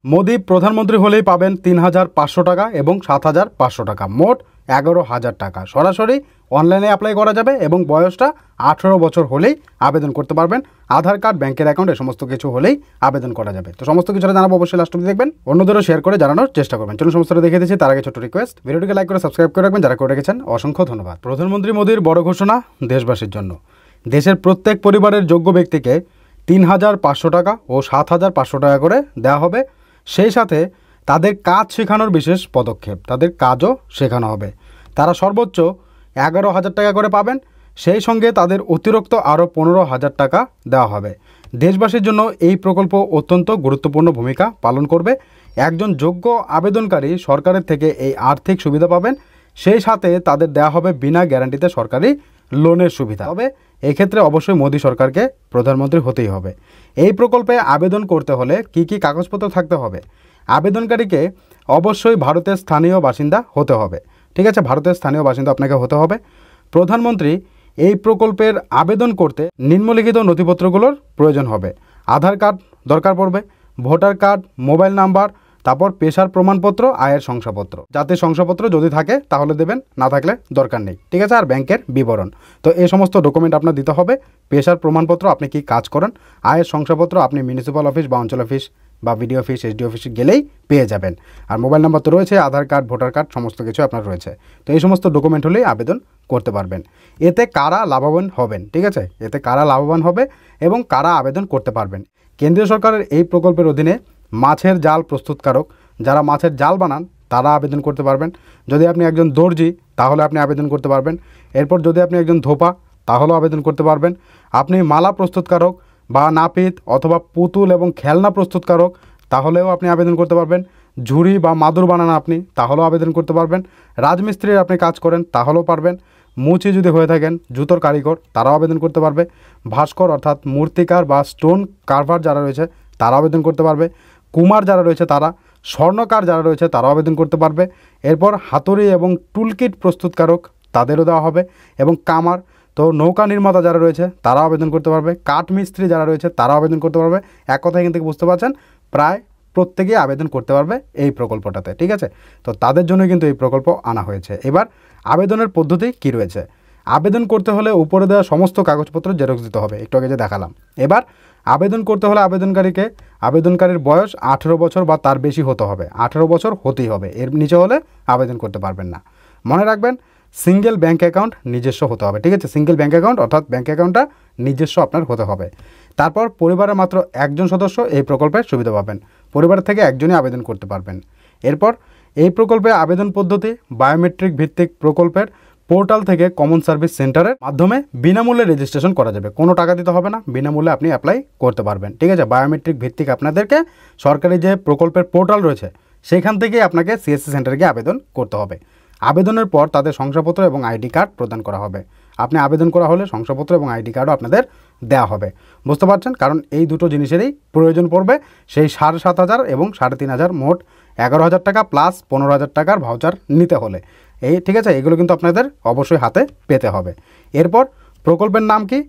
মোদি প্রধানমন্ত্রী হলেই পাবেন ৩,৫০০ টাকা এবং ৭,৫০০ টাকা, মোট ১১,০০০ টাকা। সরাসরি অনলাইনে অ্যাপ্লাই করা যাবে এবং বয়সটা ১৮ বছর হলেই আবেদন করতে পারবেন। আধার কার্ড, ব্যাংকের অ্যাকাউন্ট এ সমস্ত কিছু হলেই আবেদন করা যাবে। তো সমস্ত কিছুটা জানাবো, অবশ্যই লাস্ট অবধি দেখবেন, অন্যদেরও শেয়ার করে জানানোর চেষ্টা করবেন। চলুন সমস্তটা দেখে দিচ্ছি। তার আগে ছোট্ট রিকোয়েস্ট, ভিডিওটিকে লাইক করে সাবস্ক্রাইব করে রাখবেন যারা করে রেখেছেন, অসংখ্য ধন্যবাদ। প্রধানমন্ত্রী মোদির বড় ঘোষণা দেশবাসীর জন্য। দেশের প্রত্যেক পরিবারের যোগ্য ব্যক্তিকে ৩,৫০০ টাকা ও ৭,৫০০ টাকা করে দেওয়া হবে। সেই সাথে তাদের কাজ শেখানোর বিশেষ পদক্ষেপ, তাদের কাজও শেখানো হবে। তারা সর্বোচ্চ ১১,০০০ টাকা করে পাবেন। সেই সঙ্গে তাদের অতিরিক্ত আরও ১৫,০০০ টাকা দেওয়া হবে। দেশবাসীর জন্য এই প্রকল্প অত্যন্ত গুরুত্বপূর্ণ ভূমিকা পালন করবে। একজন যোগ্য আবেদনকারী সরকারের থেকে এই আর্থিক সুবিধা পাবেন। সেই সাথে তাদের দেওয়া হবে বিনা গ্যারান্টিতে সরকারি লোনের সুবিধা। তবে এক্ষেত্রে অবশ্যই মোদী সরকারকে প্রধানমন্ত্রী হতেই হবে। এই প্রকল্পে আবেদন করতে হলে কি কি কাগজপত্র থাকতে হবে? আবেদনকারীকে অবশ্যই ভারতের স্থানীয় বাসিন্দা হতে হবে। ঠিক আছে, ভারতের স্থানীয় বাসিন্দা আপনাকে হতে হবে। প্রধানমন্ত্রী এই প্রকল্পের আবেদন করতে নিম্নলিখিত নথিপত্রগুলোর প্রয়োজন হবে। আধার কার্ড দরকার পড়বে, ভোটার কার্ড, মোবাইল নাম্বার, তারপর পেশার প্রমাণপত্র, আয়ের শংসাপত্র। জাতির শংসাপত্র যদি থাকে তাহলে দেবেন, না থাকলে দরকার নেই। ঠিক আছে, আর ব্যাংকের বিবরণ। তো এই সমস্ত ডকুমেন্ট আপনার দিতে হবে। পেশার প্রমাণপত্র, আপনি কি কাজ করেন। আয়ের শংসাপত্র আপনি মিউনিসিপ্যাল অফিস বা অঞ্চল অফিস বা বিডিও অফিস, এসডি অফিসে গেলেই পেয়ে যাবেন। আর মোবাইল নাম্বার তো রয়েছে, আধার কার্ড, ভোটার কার্ড সমস্ত কিছু আপনার রয়েছে। তো এই সমস্ত ডকুমেন্ট হলেই আবেদন করতে পারবেন। এতে কারা লাভবান হবেন, ঠিক আছে, এতে কারা লাভবান হবে এবং কারা আবেদন করতে পারবেন? কেন্দ্রীয় সরকারের এই প্রকল্পের অধীনে মাছের জাল প্রস্তুতকারক, যারা মাছের জাল বানান তারা আবেদন করতে পারবেন। যদি আপনি একজন দর্জি তাহলে আপনি আবেদন করতে পারবেন। এরপর যদি আপনি একজন ধোপা তাহলেও আবেদন করতে পারবেন। আপনি মালা প্রস্তুতকারক বা নাপিত অথবা পুতুল এবং খেলনা প্রস্তুতকারক তাহলেও আপনি আবেদন করতে পারবেন। ঝুড়ি বা মাদুর বানান আপনি তাহলেও আবেদন করতে পারবেন। রাজমিস্ত্রির আপনি কাজ করেন তাহলেও পারবেন। মুচি যদি হয়ে থাকেন, জুতোর কারিগর, তারাও আবেদন করতে পারবে। ভাস্কর অর্থাৎ মূর্তিকার বা স্টোন কারভার যারা রয়েছে তারা আবেদন করতে পারবে। কুমার যারা রয়েছে তারা, স্বর্ণকার যারা রয়েছে তারাও আবেদন করতে পারবে। এরপর হাতুড়ি এবং টুলকিট প্রস্তুতকারক তাদেরও দেওয়া হবে। এবং কামার, তো নৌকা নির্মাতা যারা রয়েছে তারাও আবেদন করতে পারবে। কাঠ মিস্ত্রি যারা রয়েছে তারাও আবেদন করতে পারবে। এক কথা এখান থেকে বুঝতে পারছেন, প্রায় প্রত্যেকেই আবেদন করতে পারবে এই প্রকল্পটাতে। ঠিক আছে, তো তাদের জন্য কিন্তু এই প্রকল্প আনা হয়েছে। এবার আবেদনের পদ্ধতি কি রয়েছে? আবেদন করতে হলে উপরে দেওয়া সমস্ত কাগজপত্র জেরক্স দিতে হবে, একটু আগে যে দেখালাম। এবার আবেদন করতে হলে আবেদনকারীর বয়স 18 বছর বা তার বেশি হতে হবে। 18 বছর হতেই হবে, এর নিচে হলে আবেদন করতে পারবেন না। মনে রাখবেন, সিঙ্গেল ব্যাঙ্ক অ্যাকাউন্ট নিজস্ব হতে হবে। ঠিক আছে, সিঙ্গেল ব্যাঙ্ক অ্যাকাউন্ট অর্থাৎ ব্যাঙ্ক অ্যাকাউন্টটা নিজস্ব আপনার হতে হবে। তারপর পরিবারের মাত্র একজন সদস্য এই প্রকল্পের সুবিধা পাবেন। পরিবারের থেকে একজনই আবেদন করতে পারবেন। এরপর এই প্রকল্পে আবেদন পদ্ধতি বায়োমেট্রিক ভিত্তিক প্রকল্পের পোর্টাল থেকে কমন সার্ভিস সেন্টারের মাধ্যমে বিনামূল্যে রেজিস্ট্রেশন করা যাবে। কোনো টাকা দিতে হবে না, বিনামূল্যে আপনি অ্যাপ্লাই করতে পারবেন। ঠিক আছে, বায়োমেট্রিক ভিত্তিক আপনাদেরকে সরকারি যে প্রকল্পের পোর্টাল রয়েছে সেখান থেকেই আপনাকে সিএসসি সেন্টারে গিয়ে আবেদন করতে হবে। আবেদনের পর তাদের শংসাপত্র এবং আইডি কার্ড প্রদান করা হবে। আপনি আবেদন করা হলে শংসাপত্র এবং আইডি কার্ডও আপনাদের দেওয়া হবে। বুঝতে পারছেন, কারণ এই দুটো জিনিসেরই প্রয়োজন পড়বে। সেই 7,500 এবং 3,500 মোট 11,000 টাকা প্লাস 15,000 টাকার ভাউচার নিতে হলে এই, ঠিক আছে, এগুলো কিন্তু আপনাদের অবশ্যই হাতে পেতে হবে। এরপর প্রকল্পের নাম কি?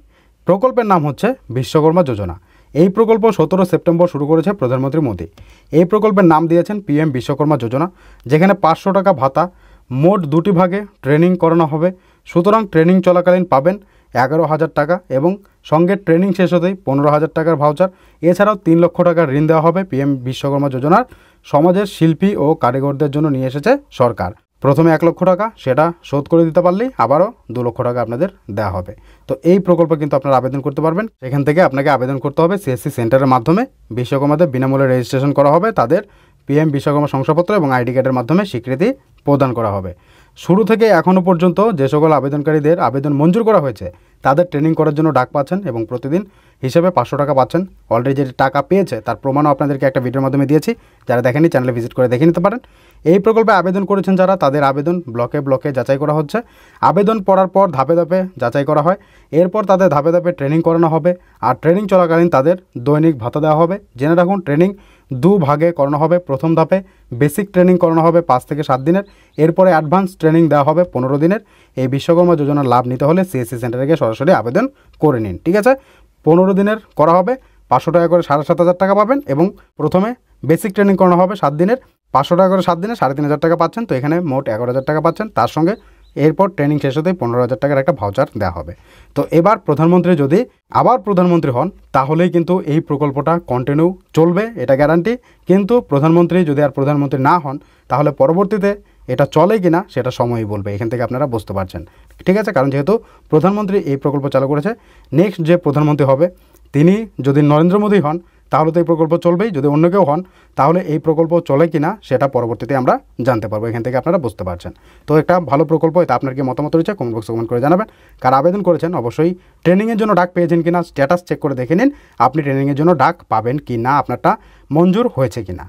প্রকল্পের নাম হচ্ছে বিশ্বকর্মা যোজনা। এই প্রকল্প 17 সেপ্টেম্বর শুরু করেছে প্রধানমন্ত্রী মোদী। এই প্রকল্পের নাম দিয়েছেন পিএম বিশ্বকর্মা যোজনা, যেখানে 500 টাকা ভাতা, মোট 2টি ভাগে ট্রেনিং করানো হবে। সুতরাং ট্রেনিং চলাকালীন পাবেন 11,000 টাকা এবং সঙ্গে ট্রেনিং শেষ হতেই 15,000 টাকার ভাউচার। এছাড়াও 3 লক্ষ টাকার ঋণ দেওয়া হবে। পিএম বিশ্বকর্মা যোজনার সমাজের শিল্পী ও কারিগরদের জন্য নিয়ে এসেছে সরকার। প্রথমে 1 লক্ষ টাকা, সেটা শোধ করে দিতে পারলেই আবারও 2 লক্ষ টাকা আপনাদের দেওয়া হবে। তো এই প্রকল্পে কিন্তু আপনারা আবেদন করতে পারবেন। সেখান থেকে আপনাকে আবেদন করতে হবে সিএসসি সেন্টারের মাধ্যমে। বিশ্বকর্মাদের বিনামূল্যে রেজিস্ট্রেশন করা হবে, তাদের পিএম বিশ্বকর্মা শংসাপত্র এবং আইডি কার্ডের মাধ্যমে স্বীকৃতি প্রদান করা হবে। শুরু থেকে এখনও পর্যন্ত যে সকল আবেদনকারীদের আবেদন মঞ্জুর করা হয়েছে তাদের ট্রেনিং করার জন্য ডাক পাচ্ছেন এবং প্রতিদিন হিসেবে 500 টাকা পাচ্ছেন। অলরেডি যে টাকা পেয়েছে তার প্রমাণও আপনাদেরকে একটা ভিডিওর মাধ্যমে দিয়েছি, যারা দেখেনি চ্যানেলে ভিজিট করে দেখে নিতে পারেন। এই প্রকল্পে আবেদন করেছেন যারা, তাদের আবেদন ব্লকে ব্লকে যাচাই করা হচ্ছে। আবেদন পড়ার পর ধাপে ধাপে যাচাই করা হয়। এরপর তাদের ধাপে ধাপে ট্রেনিং করানো হবে। আর ট্রেনিং চলাকালীন তাদের দৈনিক ভাতা দেওয়া হবে। জেনে রাখুন, ট্রেনিং 2 ভাগে করানো হবে। প্রথম ধাপে বেসিক ট্রেনিং করানো হবে 5 থেকে 7 দিনের। এরপরে অ্যাডভান্স ট্রেনিং দেওয়া হবে 15 দিনের। এই বিশ্বকর্মা যোজনার লাভ নিতে হলে সিএসসি সেন্টারে গিয়ে সরাসরি আবেদন করে নিন। ঠিক আছে, 15 দিনের করা হবে। 500 টাকা করে 7,500 টাকা পাবেন এবং প্রথমে বেসিক ট্রেনিং করানো হবে 7 দিনের, 500 টাকা করে 7 দিনে 3500 টাকা পাচ্ছেন। তো এখানে মোট 11,000 টাকা পাচ্ছেন। তার সঙ্গে এরপর ট্রেনিং শেষ হতেই 15,000 টাকার একটা ভাউচার দেওয়া হবে। তো এবার প্রধানমন্ত্রী যদি আবার প্রধানমন্ত্রী হন তাহলেই কিন্তু এই প্রকল্পটা কন্টিনিউ চলবে, এটা গ্যারান্টি। কিন্তু প্রধানমন্ত্রী যদি আর প্রধানমন্ত্রী না হন তাহলে পরবর্তীতে এটা চলে কিনা সেটা সময়ই বলবে। এখান থেকে আপনারা বুঝতে পারছেন, ঠিক আছে? কারণ যেহেতু প্রধানমন্ত্রী এই প্রকল্প চালু করেছে, নেক্সট যে প্রধানমন্ত্রী হবে তিনি যদি নরেন্দ্র মোদী হন তাহলে তো এই প্রকল্প চলবেই। যদি অন্য কেউ হন তাহলে এই প্রকল্প চলে কিনা সেটা পরবর্তীতে আমরা জানতে পারবো। এখান থেকে আপনারা বুঝতে পারছেন। তো একটা ভালো প্রকল্প, এটা আপনার কি মতামত রয়েছে কমেন্ট বক্সে কমেন্ট করে জানাবেন। কার আবেদন করেছেন অবশ্যই ট্রেনিংয়ের জন্য ডাক পেয়েছেন কিনা স্ট্যাটাস চেক করে দেখে নিন আপনি ট্রেনিংয়ের জন্য ডাক পাবেন কি না, আপনারটা মঞ্জুর হয়েছে কিনা।